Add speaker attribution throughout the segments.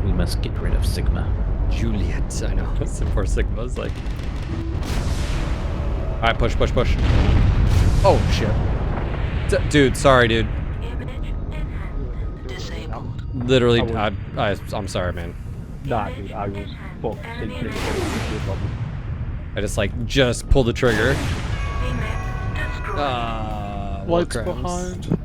Speaker 1: We must get rid of Sigma.
Speaker 2: Juliet, I know. Poor Sigma's like. Alright, push. Oh, shit. Dude, sorry, dude. Literally, I'm sorry, man.
Speaker 3: Nah, dude, I was fucked.
Speaker 2: I just pulled the trigger.
Speaker 4: Lights behind.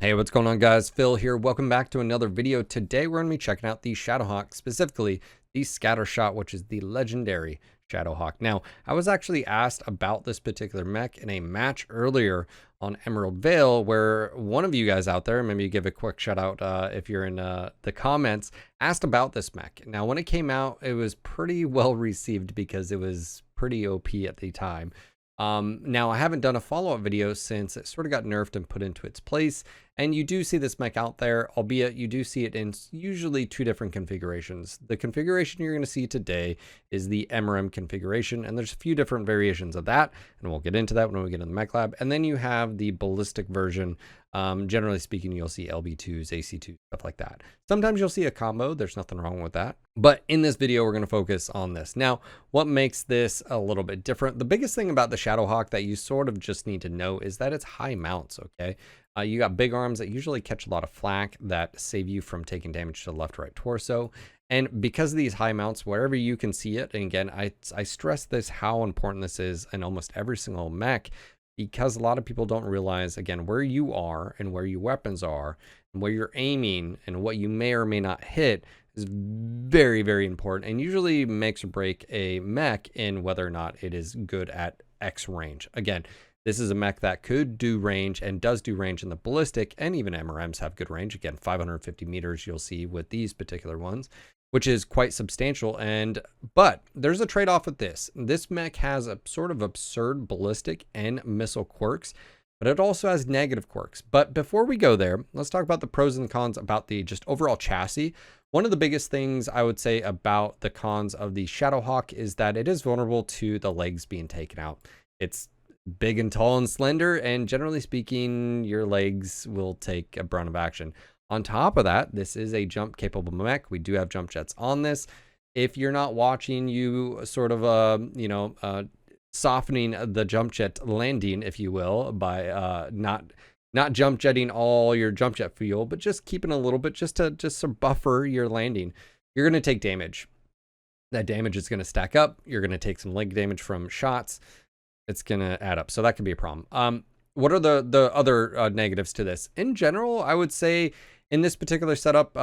Speaker 2: Hey, what's going on, guys? Phil here. Welcome back to another video. Today we're going to be checking out the Shadowhawk, specifically the Scattershot, which is the legendary Shadowhawk. Now, I was actually asked about this particular mech in a match earlier on Emerald Vale, where one of you guys out there, maybe give a quick shout out if you're in the comments, asked about this mech. Now, when it came out, it was pretty well received because it was pretty OP at the time. Now I haven't done a follow-up video since it sort of got nerfed and put into its place, and you do see this mech out there, albeit you do see it in usually two different configurations. The configuration you're going to see today is the MRM configuration, and there's a few different variations of that, and we'll get into that when we get in the mech lab. And then you have the ballistic version. Generally speaking, you'll see LB2s, AC2s, stuff like that. Sometimes you'll see a combo. There's nothing wrong with that. But in this video, we're going to focus on this. Now, what makes this a little bit different? The biggest thing about the Shadowhawk that you sort of just need to know is that it's high mounts, okay? You got big arms that usually catch a lot of flak that save you from taking damage to the left, right torso. And because of these high mounts, wherever you can see it, and again, I stress this, how important this is in almost every single mech, because a lot of people don't realize, again, where you are and where your weapons are and where you're aiming and what you may or may not hit is very, very important, and usually makes or break a mech in whether or not it is good at X range. Again, this is a mech that could do range and does do range in the ballistic, and even MRMs have good range. Again, 550 meters you'll see with these particular ones, which is quite substantial. But there's a trade-off with this. This mech has a sort of absurd ballistic and missile quirks, but it also has negative quirks. But before we go there, let's talk about the pros and cons about the just overall chassis. One of the biggest things I would say about the cons of the Shadowhawk is that it is vulnerable to the legs being taken out. It's big and tall and slender, and generally speaking, your legs will take a brunt of action. On top of that, this is a jump capable mech. We do have jump jets on this. If you're not watching, you sort of, softening the jump jet landing, if you will, by not jump jetting all your jump jet fuel, but just keeping a little bit just to buffer your landing. You're going to take damage. That damage is going to stack up. You're going to take some leg damage from shots. It's going to add up. So that could be a problem. What are the other negatives to this? In general, I would say in this particular setup,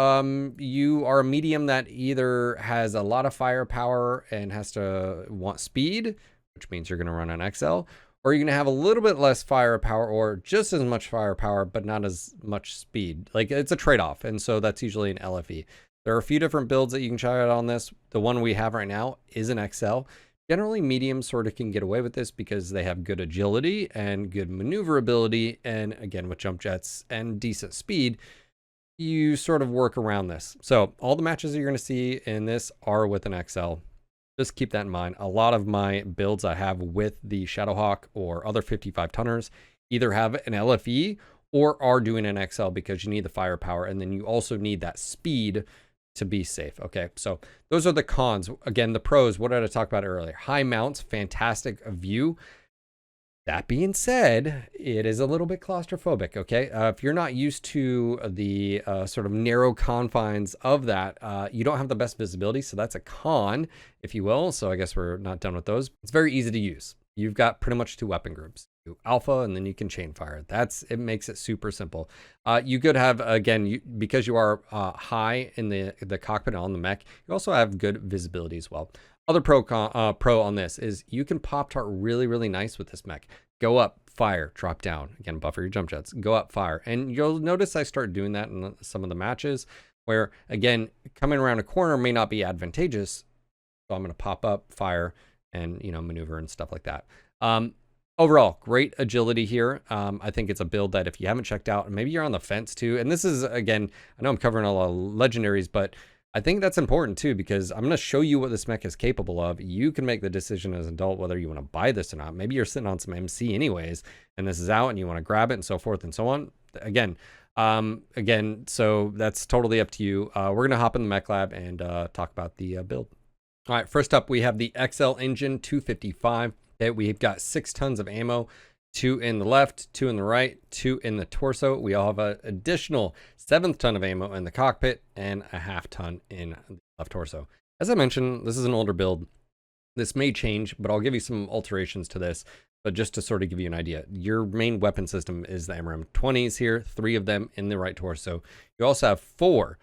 Speaker 2: you are a medium that either has a lot of firepower and has to want speed, which means you're going to run on XL, or you're going to have a little bit less firepower or just as much firepower, but not as much speed. Like, it's a trade-off, and so that's usually an LFE. There are a few different builds that you can try out on this. The one we have right now is an XL. Generally, mediums sort of can get away with this because they have good agility and good maneuverability, and again, with jump jets and decent speed, you sort of work around this. So all the matches that you're going to see in this are with an XL. Just keep that in mind. A lot of my builds I have with the Shadowhawk or other 55 tonners either have an LFE or are doing an XL because you need the firepower, and then you also need that speed to be safe. Okay, so those are the cons. Again, the pros, what did I talk about earlier? High mounts, fantastic view. That being said, it is a little bit claustrophobic, okay? If you're not used to the sort of narrow confines of that, you don't have the best visibility, so that's a con, if you will. So I guess we're not done with those. It's very easy to use. You've got pretty much two weapon groups. Alpha, and then you can chain fire. It makes it super simple. You could have, again, because you are high in the cockpit on the mech, you also have good visibility as well. Other pro on this is you can pop tart really, really nice with this mech. Go up, fire, drop down. Again, buffer your jump jets. Go up, fire. And you'll notice I start doing that in some of the matches where, again, coming around a corner may not be advantageous. So I'm going to pop up, fire, and, maneuver and stuff like that. Overall, great agility here. I think it's a build that if you haven't checked out, and maybe you're on the fence too, and this is, again, I know I'm covering a lot of legendaries, but I think that's important too, because I'm going to show you what this mech is capable of. You can make the decision as an adult whether you want to buy this or not. Maybe you're sitting on some MC anyways, and this is out and you want to grab it and so forth and so on. Again, so that's totally up to you. We're going to hop in the mech lab and talk about the build. All right, first up, we have the XL Engine 255. Okay, we've got 6 tons of ammo, 2 in the left, 2 in the right, 2 in the torso. We all have an additional 7th ton of ammo in the cockpit and a half ton in the left torso. As I mentioned, this is an older build. This may change, but I'll give you some alterations to this. But just to sort of give you an idea, your main weapon system is the MRM-20s here, 3 of them in the right torso. You also have 4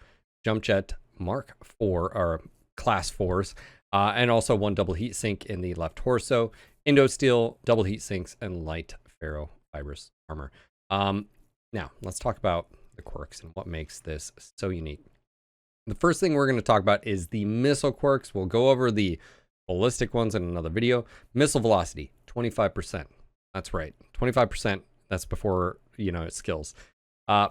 Speaker 2: Jump Jet Mark 4 or Class 4s, and also 1 double heat sink in the left torso. Indo steel, double heat sinks, and light ferro fibrous armor. Now, let's talk about the quirks and what makes this so unique. The first thing we're going to talk about is the missile quirks. We'll go over the ballistic ones in another video. Missile velocity, 25%. That's right, 25%. That's before, it skills.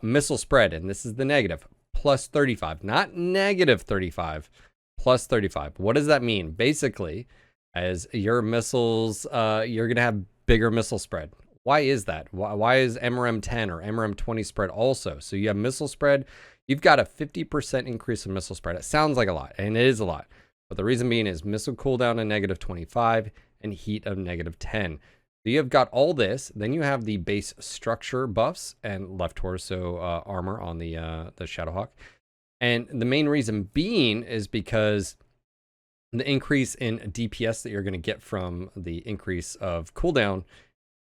Speaker 2: Missile spread, and this is the negative, plus 35, not negative 35, plus 35. What does that mean? Basically, as your missiles, you're going to have bigger missile spread. Why is that? Why is MRM-10 or MRM-20 spread also? So you have missile spread. You've got a 50% increase in missile spread. It sounds like a lot, and it is a lot. But the reason being is missile cooldown of negative 25 and heat of negative 10. So you have got all this. Then you have the base structure buffs and left torso armor on the Shadowhawk. And the main reason being is because the increase in DPS that you're going to get from the increase of cooldown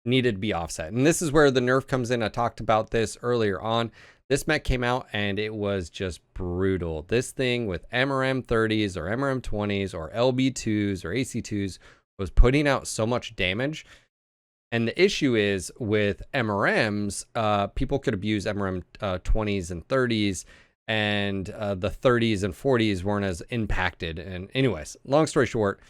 Speaker 2: needed to be offset. And this is where the nerf comes in. I talked about this earlier on. This mech came out and it was just brutal. This thing with MRM-30s or MRM-20s or LB-2s or AC-2s was putting out so much damage. And the issue is with MRMs, people could abuse MRM-20s and 30s, and the 30s and 40s weren't as impacted. And anyways, long story short,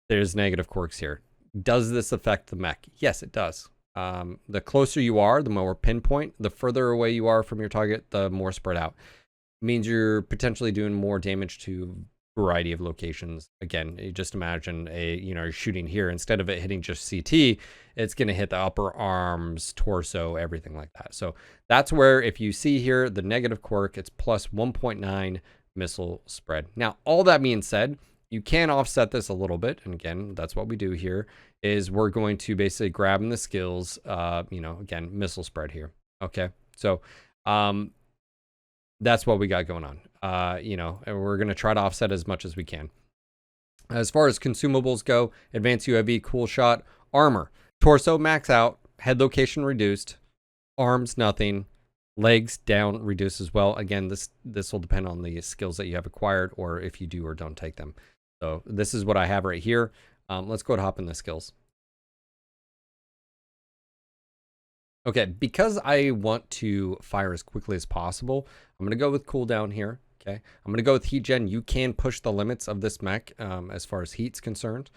Speaker 2: there's negative quirks here. Does this affect the mech? Yes, it does. The closer you are, the more pinpoint. The further away you are from your target, the more spread out. It means you're potentially doing more damage to a variety of locations. Again, you just imagine you're shooting here. Instead of it hitting just CT, it's going to hit the upper arms, torso, everything like that. So that's where, if you see here, the negative quirk, it's plus 1.9 missile spread. Now, all that being said, you can offset this a little bit. And again, that's what we do here, is we're going to basically grab in the skills, again, missile spread here. Okay. So, that's what we got going on. And we're going to try to offset as much as we can. As far as consumables go, advanced UAV, cool shot, armor, torso max out, head location reduced, arms nothing, legs down reduced as well. Again, this will depend on the skills that you have acquired or if you do or don't take them. So this is what I have right here. Let's go to hop in the skills. Okay, because I want to fire as quickly as possible, I'm going to go with cooldown here. Okay, I'm going to go with heat gen. You can push the limits of this mech as far as heat's concerned.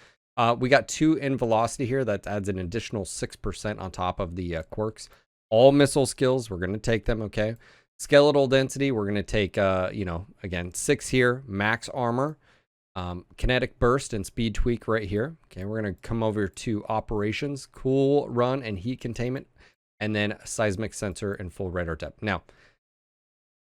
Speaker 2: We got 2 in velocity here. That adds an additional 6% on top of the quirks. All missile skills, we're going to take them. Okay, skeletal density, we're going to take, again, 6 here. Max armor, kinetic burst and speed tweak right here. Okay, we're going to come over to operations, cool run and heat containment, and then seismic sensor and full radar depth. Now,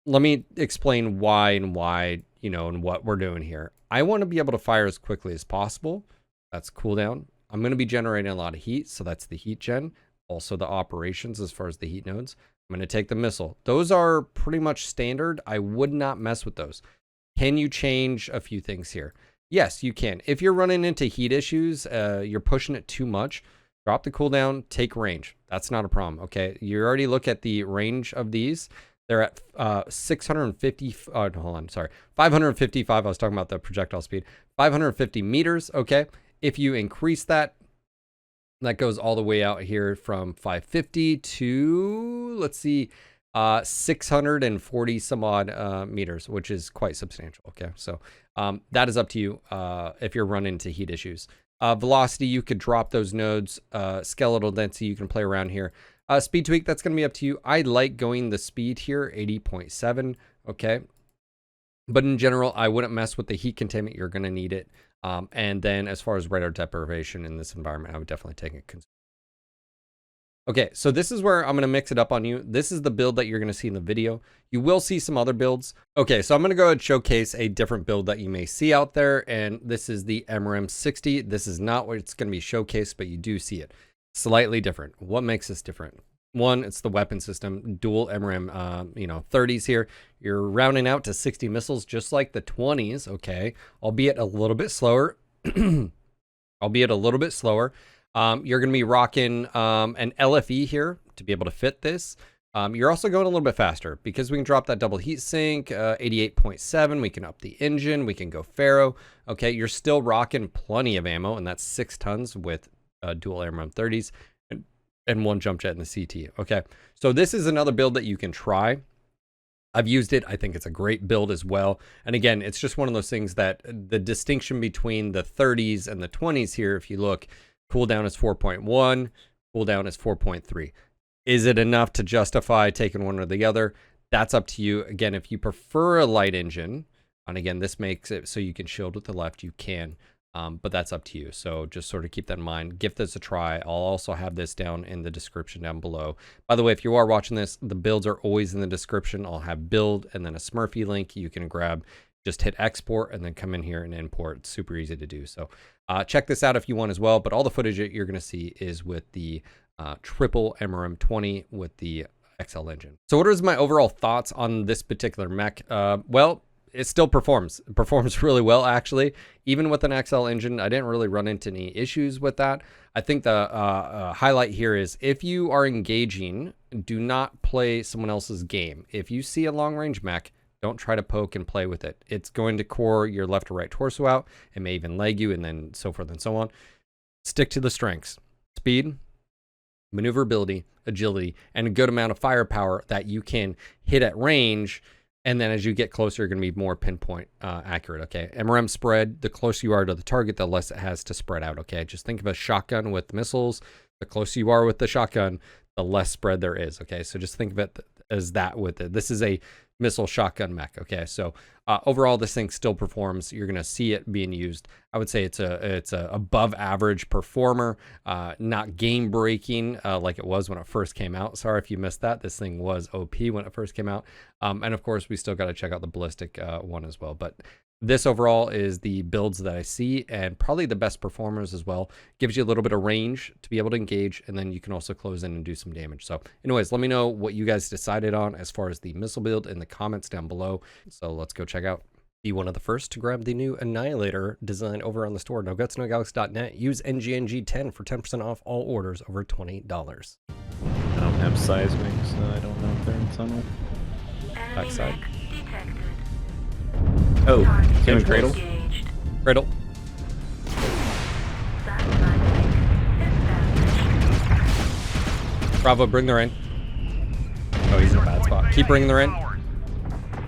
Speaker 2: let me explain why and what we're doing here. I want to be able to fire as quickly as possible. That's cooldown. I'm going to be generating a lot of heat, so that's the heat gen. Also the operations as far as the heat nodes. I'm going to take the missile. Those are pretty much standard. I would not mess with those. Can you change a few things here? Yes, you can. If you're running into heat issues, you're pushing it too much, drop the cooldown, take range. That's not a problem, okay? You already look at the range of these. They're at 650, hold on, sorry, 555. I was talking about the projectile speed. 550 meters, okay? If you increase that, that goes all the way out here from 550 to, let's see, 640 some odd meters, which is quite substantial, okay? So that is up to you if you're running into heat issues. Velocity, you could drop those nodes. Skeletal density, you can play around here. Speed tweak, that's going to be up to you. I like going the speed here, 80.7. Okay. But in general, I wouldn't mess with the heat containment. You're going to need it. And then as far as radar deprivation in this environment, I would definitely take it. Okay, so this is where I'm going to mix it up on you. This is the build that you're going to see in the video. You will see some other builds. Okay, so I'm going to go ahead and showcase a different build that you may see out there. And this is the MRM 60. This is not what it's going to be showcased, but you do see it. Slightly different. What makes this different? One, it's the weapon system, dual MRM, 30s here. You're rounding out to 60 missiles, just like the 20s, okay? Albeit a little bit slower. You're going to be rocking an LFE here to be able to fit this. You're also going a little bit faster because we can drop that double heat sink, 88.7. We can up the engine. We can go Pharaoh. Okay, you're still rocking plenty of ammo, and that's 6 tons with dual MRM 30s and 1 jump jet in the CT. Okay, so this is another build that you can try. I've used it. I think it's a great build as well. And again, it's just one of those things that the distinction between the 30s and the 20s here, if you look, cooldown is 4.1, cooldown is 4.3. Is it enough to justify taking one or the other? That's up to you. Again, if you prefer a light engine, and again, this makes it so you can shield with the left, you can. But that's up to you. So just sort of keep that in mind. Give this a try. I'll also have this down in the description down below. By the way, if you are watching this, the builds are always in the description. I'll have build and then a Smurfy link you can grab. Just hit export and then come in here and import. It's super easy to do. So check this out if you want as well. But all the footage that you're going to see is with the triple MRM 20 with the XL engine. So what is my overall thoughts on this particular mech? Well, it still performs. It performs really well, actually. Even with an XL engine, I didn't really run into any issues with that. I think the highlight here is if you are engaging, do not play someone else's game. If you see a long-range mech, don't try to poke and play with it. It's going to core your left or right torso out. It may even leg you, and then so forth and so on. Stick to the strengths. Speed, maneuverability, agility, and a good amount of firepower that you can hit at range. And then as you get closer, you're going to be more pinpoint accurate, okay? MRM spread, the closer you are to the target, the less it has to spread out, okay? Just think of a shotgun with missiles. The closer you are with the shotgun, the less spread there is, okay? So just think of it as that with it. This is a missile shotgun mech, okay? So overall, this thing still performs. You're going to see it being used. I would say it's a above average performer, not game breaking like it was when it first came out. Sorry if you missed that. This thing was OP when it first came out. And of course, we still got to check out the ballistic one as well. But this overall is the builds that I see, and probably the best performers as well. Gives you a little bit of range to be able to engage, and then you can also close in and do some damage. So anyways, let me know what you guys decided on as far as the missile build in the comments down below. So let's go check out. Be one of the first to grab the new Annihilator design over on the store, nogutsnogalaxy.net. Use NGNG10 for 10% off all orders over $20.
Speaker 1: I don't have seismic, so I don't know if they're in tunnel.
Speaker 2: Backside.
Speaker 1: Oh, human cradle.
Speaker 2: Cradle. Bravo, bring the rain. Oh, he's in a bad spot. Keep bringing the rain.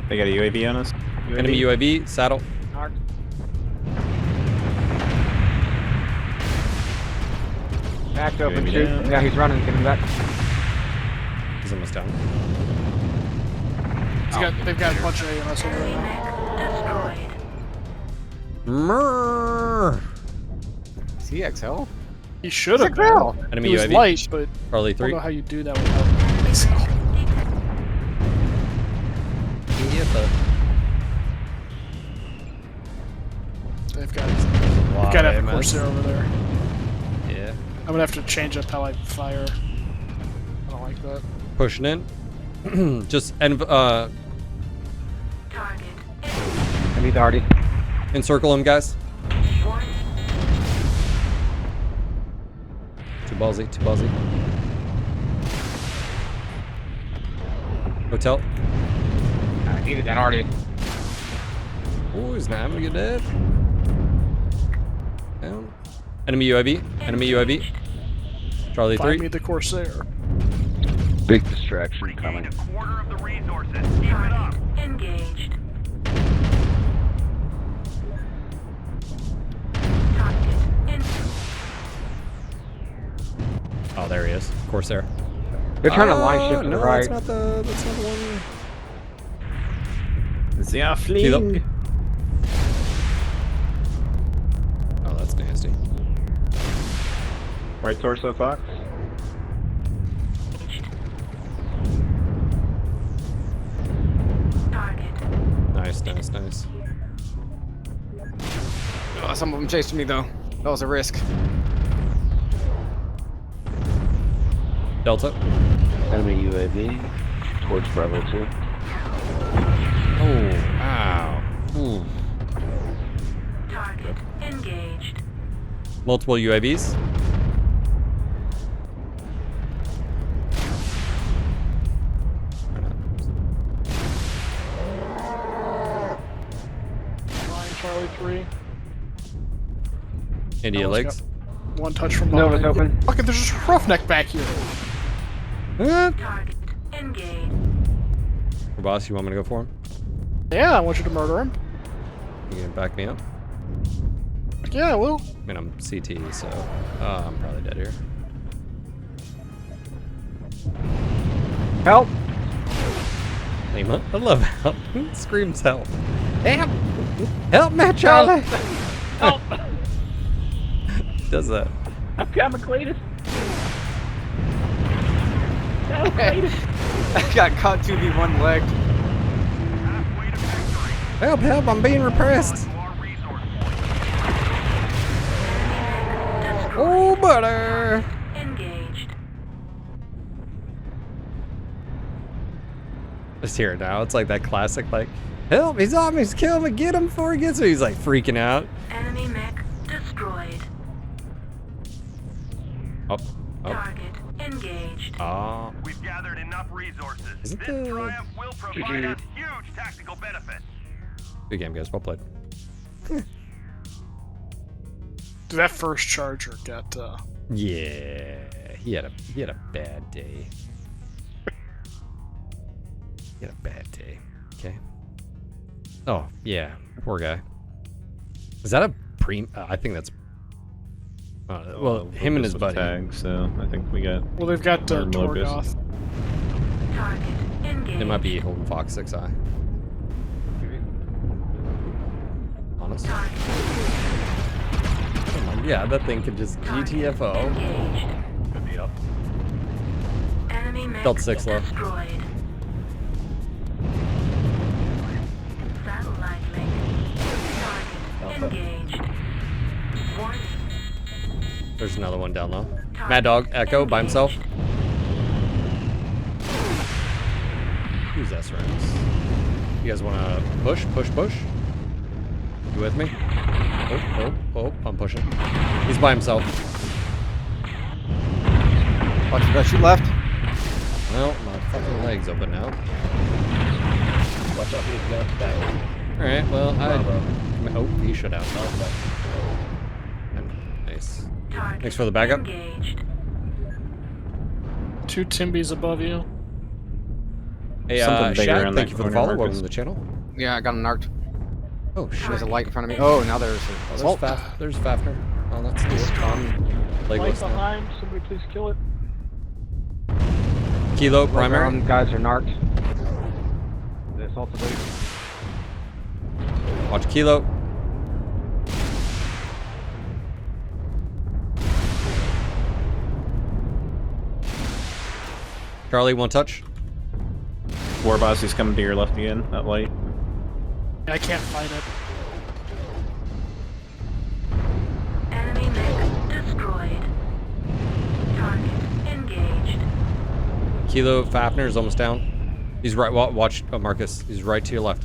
Speaker 1: They got a UAV on us. UAV.
Speaker 2: Enemy UAV, saddle.
Speaker 5: Backed open, shoot. Yeah, he's running, get him back.
Speaker 2: He's almost down.
Speaker 4: They've got a bunch of AMS over there now.
Speaker 2: Mrrr.
Speaker 5: Is he XL?
Speaker 4: He should have
Speaker 5: XL.
Speaker 4: been.
Speaker 2: Enemy
Speaker 4: He was
Speaker 2: UAV.
Speaker 4: light, but
Speaker 2: Charlie
Speaker 4: I don't
Speaker 2: 3.
Speaker 4: know how you do that without XL. They've got to have a Corsair over there.
Speaker 2: Yeah.
Speaker 4: I'm gonna have to change up how I fire. I don't like that.
Speaker 2: Pushing in. Just
Speaker 5: Enemy already.
Speaker 2: encircle him, guys. Too ballsy, too ballsy. Hotel.
Speaker 5: I needed that already.
Speaker 2: Oh, he's not having a good day. Down. Enemy UAV. Enemy UAV. Charlie
Speaker 4: Find
Speaker 2: 3.
Speaker 4: me the Corsair.
Speaker 5: Big distraction coming.
Speaker 6: A quarter of the resources. Keep it up. Engaged.
Speaker 2: Oh, there he is. Corsair.
Speaker 5: They're trying to line shift to
Speaker 2: no,
Speaker 5: the right.
Speaker 2: that's not the one.
Speaker 1: They are
Speaker 2: Kilo.
Speaker 1: fleeing.
Speaker 2: Oh, that's nasty.
Speaker 1: Right torso, Fox.
Speaker 2: Nice, nice, nice.
Speaker 5: Oh, some of them chased me though. That was a risk.
Speaker 2: Delta.
Speaker 7: Enemy UAV towards Bravo 2.
Speaker 2: Oh, ow. Ooh.
Speaker 6: Target engaged.
Speaker 2: Multiple UAVs.
Speaker 4: Line Charlie 3.
Speaker 2: India
Speaker 4: Nova's
Speaker 2: legs.
Speaker 4: got one touch from
Speaker 5: Nova's
Speaker 4: behind.
Speaker 5: open.
Speaker 4: Fucking, there's just a roughneck back here.
Speaker 6: Target engaged.
Speaker 2: Boss, you want me to go for him?
Speaker 4: Yeah, I want you to murder him.
Speaker 2: You gonna back me up?
Speaker 4: Yeah, I will.
Speaker 2: I mean, I'm CT, so I'm probably dead here.
Speaker 5: Help!
Speaker 2: Lima, I love help. Who screams help? Help! Help me, Charlie!
Speaker 7: Help!
Speaker 2: Does that?
Speaker 7: I'm coming, Cletus. No, Cletus.
Speaker 5: I got caught 2v1 legged.
Speaker 6: Halfway to victory.
Speaker 2: Help, help, I'm being repressed.
Speaker 6: To our resource point.
Speaker 2: Oh, butter!
Speaker 6: Engaged.
Speaker 2: Just hear it now. It's like that classic, like, help, he's on me, he's killing me, get him before he gets me. He's like freaking out.
Speaker 6: Enemy mech destroyed.
Speaker 2: Up, up.
Speaker 6: Target engaged.
Speaker 2: Ah.
Speaker 6: We've gathered enough resources.
Speaker 2: Is it
Speaker 6: This
Speaker 2: the-
Speaker 6: triumph will provide us huge tactical benefits.
Speaker 2: Good game, guys. Well played.
Speaker 4: Dude, that first charger got,
Speaker 2: Yeah, he had a bad day. He had a bad day. Okay. Oh yeah, poor guy. Is that a I think that's. Well, him and his buddy.
Speaker 1: Tag, so I think we got.
Speaker 4: well, they've got
Speaker 1: Or Locust.
Speaker 4: Torgoth.
Speaker 6: Target engaged.
Speaker 2: It might be holding Fox 6i. Honest.
Speaker 6: Target
Speaker 2: Come on, yeah, that thing could just GTFO.
Speaker 6: engaged.
Speaker 7: Could be up.
Speaker 6: Enemy mech
Speaker 2: Delta 6 low.
Speaker 6: destroyed. Satellite link. Target engaged. Warning.
Speaker 2: There's another one down low. Mad Dog, Echo by himself. Who's SRAMs? You guys want to push, push, push? You with me? Oh, I'm pushing. He's by himself.
Speaker 5: Watch your best, you left.
Speaker 2: Well, my fucking leg's open now.
Speaker 7: Watch out for these guys back.
Speaker 2: Alright, well,
Speaker 7: Bravo.
Speaker 2: Oh, he shut out. Nice. Thanks for the backup.
Speaker 6: Engaged.
Speaker 4: 2 Timbies above you.
Speaker 2: Hey,
Speaker 1: Something bigger
Speaker 2: Shaq,
Speaker 1: on
Speaker 2: thank
Speaker 1: that
Speaker 2: you for the
Speaker 1: corner,
Speaker 2: follow.
Speaker 1: Marcus.
Speaker 2: Welcome to the channel.
Speaker 5: Yeah, I got an arc.
Speaker 2: Oh, shit.
Speaker 5: There's a light in front of me. Oh, now there's a
Speaker 2: Oh, there's Fafner. Oh, that's good.
Speaker 4: Right
Speaker 2: Legless now.
Speaker 4: behind. Somebody please kill it.
Speaker 2: Kilo, primary.
Speaker 5: Ground guys are narked. The assault elite.
Speaker 2: Watch Kilo. Charlie, one touch.
Speaker 1: War boss, he's coming to your left again. That light.
Speaker 4: I can't fight it.
Speaker 6: Enemy mech destroyed. Target engaged.
Speaker 2: Kilo, Fafner is almost down. He's right. Watch Marcus. He's right to your left.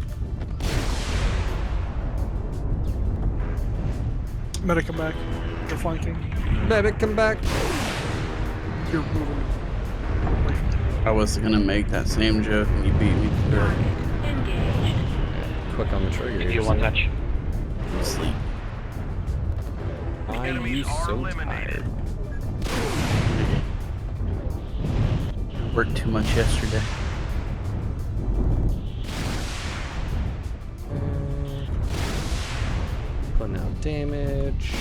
Speaker 4: Medic, come back. They're flanking.
Speaker 2: Baby, come back.
Speaker 4: You're moving.
Speaker 8: I was gonna make that same joke and you beat me to it.
Speaker 6: Target engaged.
Speaker 2: Quick on the trigger.
Speaker 7: Give
Speaker 2: here,
Speaker 7: you one
Speaker 2: so-
Speaker 7: touch.
Speaker 8: Sleep.
Speaker 2: Why are you
Speaker 6: Enemies are
Speaker 2: so
Speaker 6: eliminated.
Speaker 2: tired?
Speaker 8: Worked too much yesterday.
Speaker 2: Putting out damage.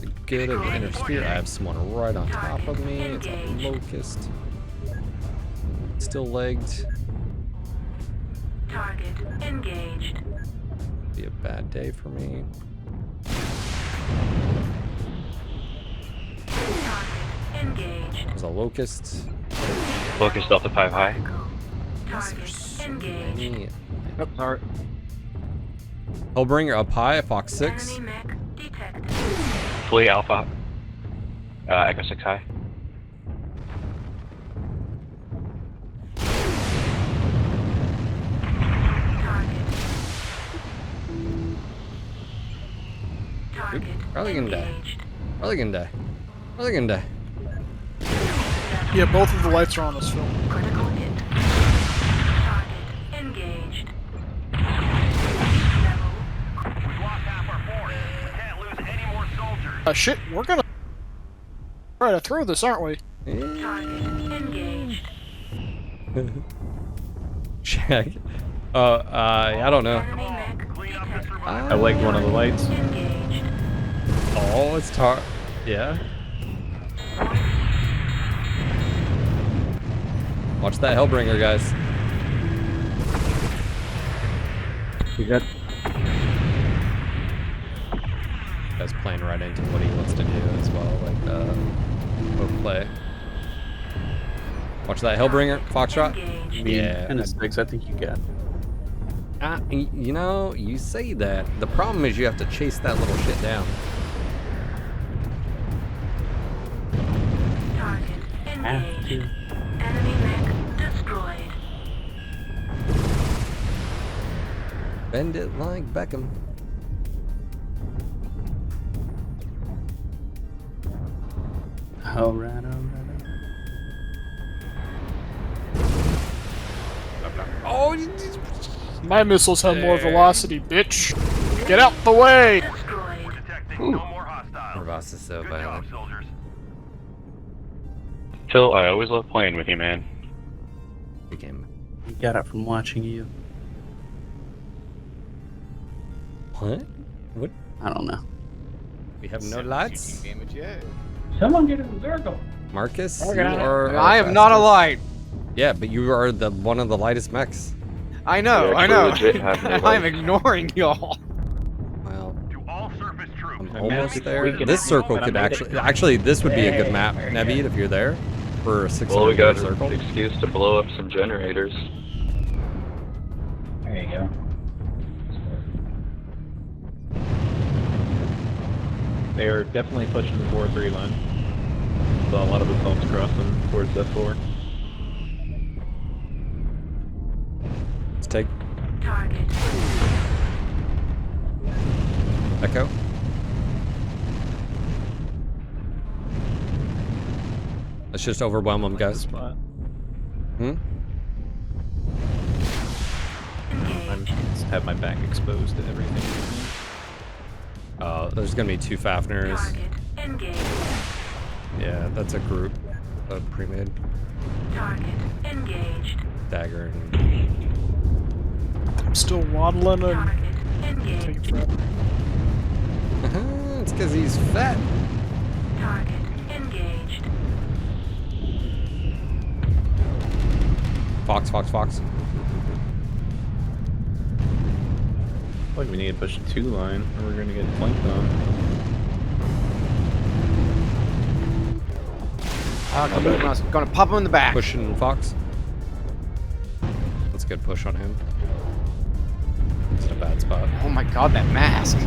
Speaker 2: The good of the inner sphere. I have someone right on top of me. It's a locust. Still legged.
Speaker 6: Target engaged.
Speaker 2: Be a bad day for me.
Speaker 6: Target engaged.
Speaker 2: There's a locust.
Speaker 7: Focus Delta 5 high.
Speaker 6: Target engaged.
Speaker 5: Oh, sorry.
Speaker 2: Hellbringer up high, Fox 6.
Speaker 6: Enemy mech detected.
Speaker 7: Fully Alpha. Echo 6 high.
Speaker 6: Target
Speaker 2: Probably gonna die.
Speaker 6: engaged.
Speaker 2: Probably gonna die. Probably gonna die.
Speaker 4: Yeah, both of the lights are on us, Phil.
Speaker 6: Critical hit. Target engaged. Level. We've lost half our force. We can't lose any more soldiers.
Speaker 4: Shit, we're gonna try to throw this, aren't we?
Speaker 6: Target engaged.
Speaker 2: Check. I don't know.
Speaker 6: Enemy mech detected.
Speaker 1: I liked one of the lights.
Speaker 6: Engaged.
Speaker 2: Oh, it's yeah. Watch that Hellbringer, guys.
Speaker 5: You good?
Speaker 2: Guy's playing right into what he wants to do as well, like both play. Watch that Hellbringer, Foxtrot.
Speaker 6: Engaged.
Speaker 2: Yeah.
Speaker 8: And a 6, I think you got.
Speaker 2: You know, you say that. The problem is you have to chase that little shit down.
Speaker 6: Target
Speaker 8: Have
Speaker 6: engaged.
Speaker 8: to.
Speaker 6: Enemy mech destroyed.
Speaker 2: Bend it like Beckham.
Speaker 8: Alright.
Speaker 2: Oh,
Speaker 4: My missiles have more velocity, bitch. Get out the way!
Speaker 6: Destroyed.
Speaker 9: Detecting no more hostiles.
Speaker 2: Rivas is so
Speaker 9: Good job,
Speaker 2: violent.
Speaker 9: soldiers.
Speaker 7: Phil, I always love playing with you, man.
Speaker 2: Became
Speaker 8: You got it from watching you.
Speaker 2: what? What?
Speaker 8: I don't know.
Speaker 2: We have no lights.
Speaker 3: Someone get in the circle.
Speaker 2: Marcus,
Speaker 5: We're
Speaker 2: you
Speaker 5: gonna-
Speaker 2: are.
Speaker 5: I am not a light.
Speaker 2: Yeah, but you are the one of the lightest mechs.
Speaker 5: I know,
Speaker 7: You
Speaker 5: I
Speaker 7: actually
Speaker 5: know.
Speaker 7: legit have no
Speaker 5: I'm
Speaker 7: light.
Speaker 5: ignoring y'all.
Speaker 2: Well,
Speaker 9: To all surface troops.
Speaker 2: I'm
Speaker 3: I
Speaker 2: almost
Speaker 3: meant
Speaker 2: there.
Speaker 3: we can-
Speaker 2: This circle
Speaker 3: but I
Speaker 2: could
Speaker 3: made it.
Speaker 2: actually this would be a good map, Naveed, if you're there for a 600
Speaker 7: Well, we got
Speaker 2: meter circle.
Speaker 7: an excuse to blow up some generators.
Speaker 3: There you go.
Speaker 1: They are definitely pushing the 4-3 line. Saw a lot of assaults crossing towards F4.
Speaker 2: Let's take
Speaker 6: Target.
Speaker 2: Echo. Let's just overwhelm them, guys.
Speaker 1: Spot.
Speaker 2: Hmm?
Speaker 1: I'm just have my back exposed to everything.
Speaker 2: There's gonna be 2 Fafners.
Speaker 6: Target engaged.
Speaker 2: Yeah, that's a group of pre-made.
Speaker 6: Target engaged.
Speaker 2: Dagger and
Speaker 4: I'm still waddling and
Speaker 6: Target
Speaker 4: taking
Speaker 6: engaged.
Speaker 4: forever.
Speaker 2: it's because he's fat.
Speaker 6: Target engaged.
Speaker 2: Fox.
Speaker 1: Like we need to push a 2 line or we're gonna get flanked on.
Speaker 5: I'm gonna pop him in the back.
Speaker 2: Pushing Fox. That's a good push on him. It's in a bad spot.
Speaker 5: Oh my god, that mask.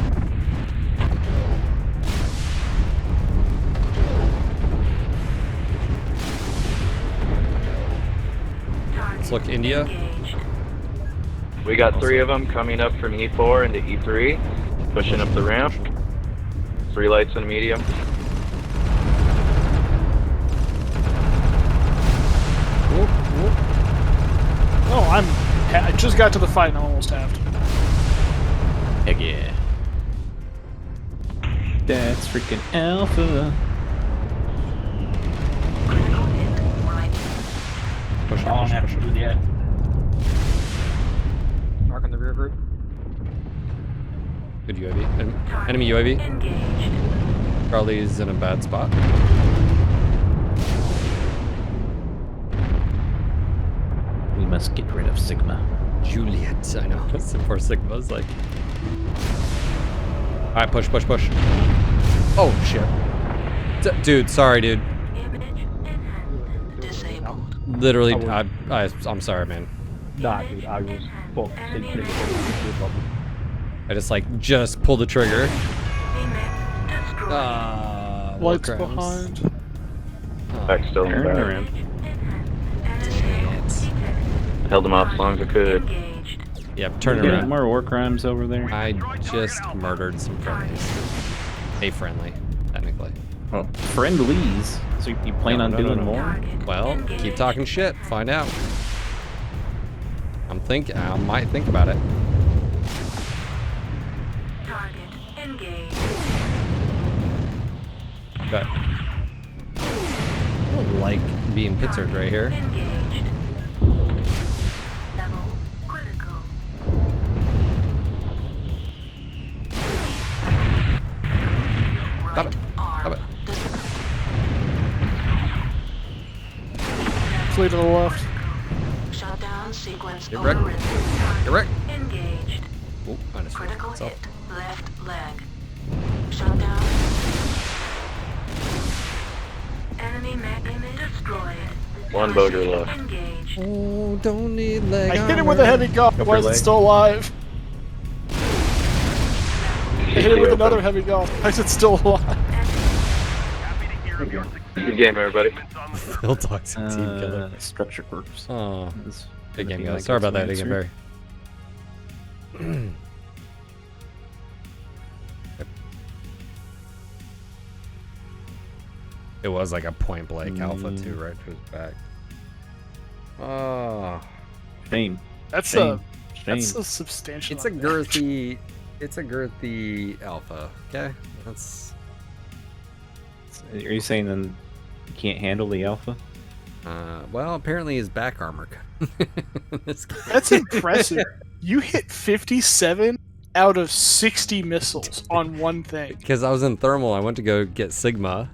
Speaker 2: Let's look India.
Speaker 6: Engaged.
Speaker 7: We got 3 of them coming up from E4 into E3, pushing up the ramp. 3 lights and a medium.
Speaker 4: Oh, I just got to the fight and I'm almost halved.
Speaker 1: Heck yeah. That's freaking alpha.
Speaker 6: Critical hit. Right.
Speaker 2: Push
Speaker 3: All I
Speaker 2: it,
Speaker 3: have
Speaker 2: push
Speaker 3: to
Speaker 2: it.
Speaker 3: do that.
Speaker 5: Mark on the rear group.
Speaker 2: Good UAV. Enemy UAV.
Speaker 6: Engaged.
Speaker 2: Charlie's in a bad spot.
Speaker 1: We must get rid of Sigma.
Speaker 2: Juliet. I know. It's the poor Sigma's like. Alright, push, push, push. Oh, shit. Dude, sorry, dude. Literally, I'm sorry, man.
Speaker 1: Nah, dude, I was full.
Speaker 2: I just pulled the trigger.
Speaker 4: Lights behind.
Speaker 7: Back still in the back.
Speaker 1: around.
Speaker 7: Held him off as long as I could.
Speaker 2: Yep, turn
Speaker 1: Getting
Speaker 2: around.
Speaker 1: more war crimes over there.
Speaker 2: I just murdered some friendlies. A friendly, technically.
Speaker 1: Oh, friendlies. So you plan on doing more?
Speaker 2: Well, keep talking shit. Find out. I might think about it. But I don't like being pictured right here. Stop it. Stop it.
Speaker 4: Flee to the left.
Speaker 10: Shutdown sequence
Speaker 2: Get wrecked. Get wrecked.
Speaker 10: engaged.
Speaker 2: Oh, I just
Speaker 10: Critical
Speaker 2: myself.
Speaker 10: hit. Left leg. Shutdown. Enemy mech destroyed.
Speaker 7: One boger left.
Speaker 10: Engaged.
Speaker 2: Oh, don't need leg.
Speaker 4: I hit him with a heavy gun. Why is it still alive? I hit him with another heavy gun. Why is it still alive?
Speaker 7: Good game, everybody.
Speaker 2: Phil toxic team killer.
Speaker 1: Structure quirks.
Speaker 2: Oh,
Speaker 1: This
Speaker 2: big game,
Speaker 1: be
Speaker 2: guys.
Speaker 1: like
Speaker 2: Sorry about that,
Speaker 1: its
Speaker 2: again,
Speaker 1: answer.
Speaker 2: Barry. It was like a point blank alpha too, right to his back. Oh,
Speaker 1: Shame.
Speaker 4: That's
Speaker 1: Shame.
Speaker 4: a
Speaker 1: Shame.
Speaker 4: substantial.
Speaker 2: it's a girthy alpha. Okay, that's.
Speaker 1: Are you saying then you can't handle the alpha?
Speaker 2: Well, apparently his back armor.
Speaker 4: That's impressive. You hit 57 out of 60 missiles on one thing.
Speaker 2: Because I was in thermal, I went to go get Sigma,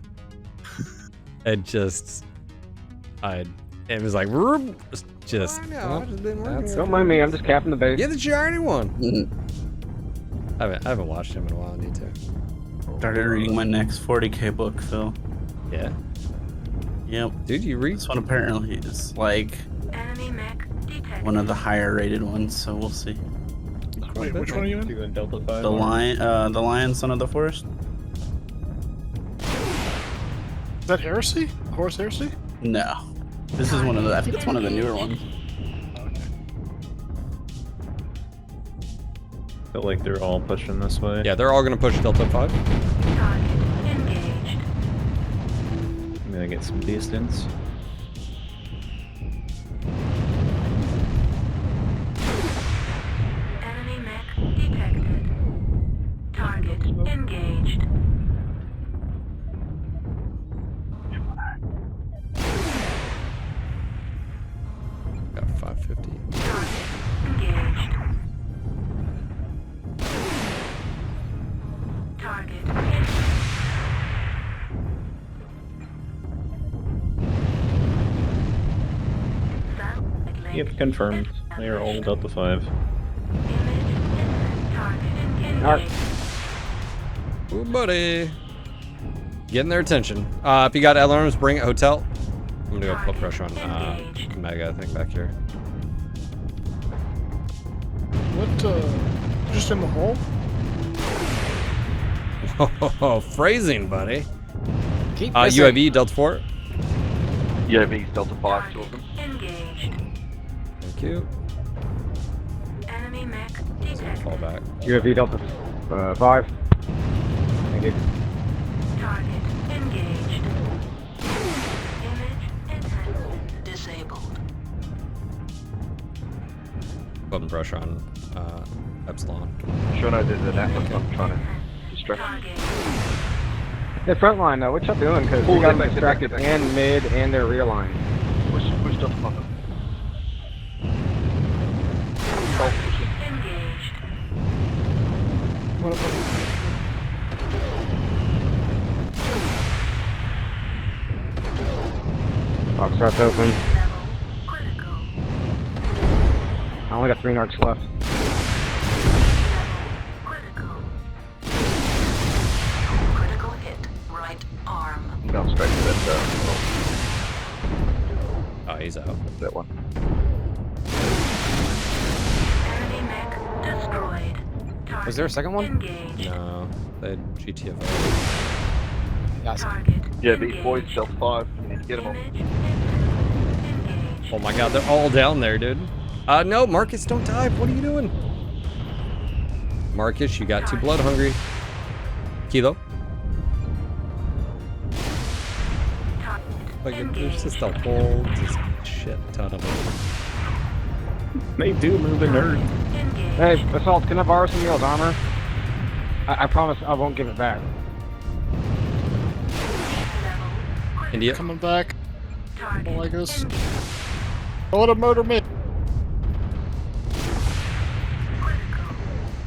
Speaker 2: and it was like, just.
Speaker 5: Don't mind me, I'm just capping the base.
Speaker 2: You're the shiny one. I haven't watched him in a while. I need to.
Speaker 8: Started reading my next 40k book, Phil.
Speaker 2: Yeah.
Speaker 8: Yep.
Speaker 2: Dude, you read?
Speaker 8: This one apparently is like
Speaker 10: Enemy mech detected.
Speaker 8: one of the higher rated ones, so we'll see.
Speaker 4: Wait, which one are you in?
Speaker 1: You in Delta 5?
Speaker 8: The Lion, Son of the Forest?
Speaker 4: Is that Heresy? Horse Heresy?
Speaker 8: No. This is one of the, I think it's one of the newer ones.
Speaker 1: Feel like they're all pushing this way.
Speaker 2: Yeah, they're all gonna push Delta 5.
Speaker 10: Target engaged.
Speaker 1: I'm gonna get some distance.
Speaker 10: Enemy mech detected. Target engaged.
Speaker 2: Got 550.
Speaker 10: Engaged. Target engaged.
Speaker 1: Yep, confirmed. They are all Delta 5.
Speaker 10: Target engaged.
Speaker 2: Ooh, buddy. Getting their attention. If you got alarms, bring it hotel. I'm gonna go put pressure on Mega, I think, back here.
Speaker 4: What, just in the hole?
Speaker 2: Oh, phrasing, buddy.
Speaker 4: Keep
Speaker 2: UAV, Delta 4.
Speaker 7: UAV, Delta 5, 2 of them.
Speaker 10: Engaged.
Speaker 2: Thank you.
Speaker 10: Enemy mech detected.
Speaker 2: Fall back.
Speaker 5: UAV Delta 5. Thank you.
Speaker 10: Target engaged. Image enhancement disabled.
Speaker 2: Putting pressure on Epsilon.
Speaker 7: Sure, I did the network. I'm trying to distract.
Speaker 10: Target.
Speaker 5: The front line though, what y'all doing? Because we got them distracted and mid and their rear line.
Speaker 7: Push Delta 5.
Speaker 10: Engaged.
Speaker 4: What about
Speaker 5: Foxtrot's open.
Speaker 10: Level critical.
Speaker 5: I only got 3 narcs left.
Speaker 10: Critical. Critical hit. Right arm.
Speaker 7: Don't strike that
Speaker 2: Oh, he's out.
Speaker 7: that one.
Speaker 10: Enemy mech destroyed. Target
Speaker 5: Was there a second one?
Speaker 10: engaged.
Speaker 2: No, they had GTFO.
Speaker 10: Target
Speaker 7: Yeah, these
Speaker 10: engaged.
Speaker 7: boys still 5. You need to get them all.
Speaker 10: Image engaged.
Speaker 2: Oh my god, they're all down there, dude. No, Marcus, don't dive. What are you doing? Marcus, you got too blood hungry. Kilo. Like, there's just a whole just shit ton of them.
Speaker 1: They do move inert.
Speaker 10: Engaged.
Speaker 5: Hey, Assault, can I borrow some of y'all's armor? I promise I won't give it back.
Speaker 10: Level.
Speaker 2: India.
Speaker 4: Coming back.
Speaker 10: Target
Speaker 4: Don't like this.
Speaker 10: engaged.
Speaker 4: I want to murder me.
Speaker 10: Critical.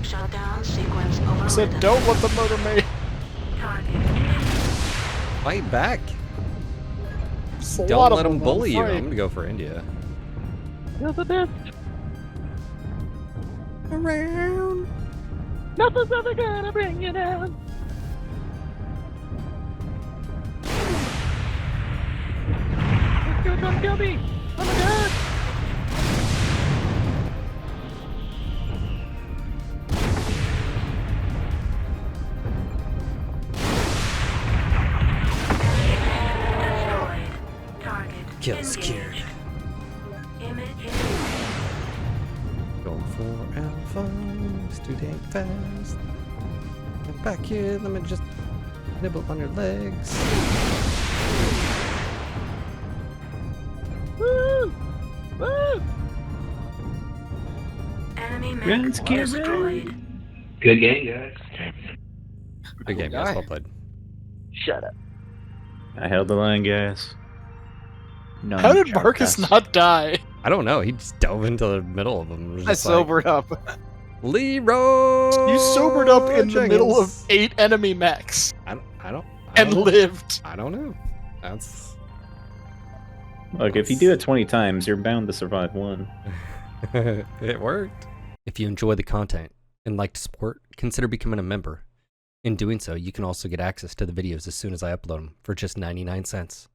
Speaker 10: Shutdown sequence
Speaker 4: I
Speaker 10: overridden.
Speaker 4: said, don't let them murder me.
Speaker 10: Target engaged.
Speaker 2: Fight back.
Speaker 4: It's a lot
Speaker 2: Don't
Speaker 4: of
Speaker 2: let them
Speaker 4: them,
Speaker 2: bully you.
Speaker 4: afraid.
Speaker 2: I'm gonna go for India.
Speaker 5: Around. Nothing's ever gonna bring you down. This dude's gonna kill me. Oh my god.
Speaker 10: Destroyed. Target
Speaker 2: Kill
Speaker 10: engaged.
Speaker 2: secured.
Speaker 10: Image
Speaker 2: Going for alpha. It's too dang fast. Get back here. Let me just nibble on your legs.
Speaker 5: Woo! Woo!
Speaker 10: enemy mech
Speaker 1: Guns, get
Speaker 10: destroyed.
Speaker 7: Good game, guys.
Speaker 2: Good game, guys. Well played.
Speaker 7: Shut up.
Speaker 1: I held the line, guys. No,
Speaker 4: How did Marcus not die?
Speaker 2: I don't know. He just dove into the middle of them.
Speaker 5: I sobered up.
Speaker 2: Leroy.
Speaker 4: You sobered up in the middle of
Speaker 2: Jenkins.
Speaker 4: 8 enemy mechs
Speaker 2: I don't
Speaker 4: and
Speaker 2: know.
Speaker 4: lived.
Speaker 2: I don't know. That's.
Speaker 1: Look, if you do it 20 times, you're bound to survive one.
Speaker 2: It worked. If you enjoy the content and like to support, consider becoming a member. In doing so, you can also get access to the videos as soon as I upload them for just 99 cents.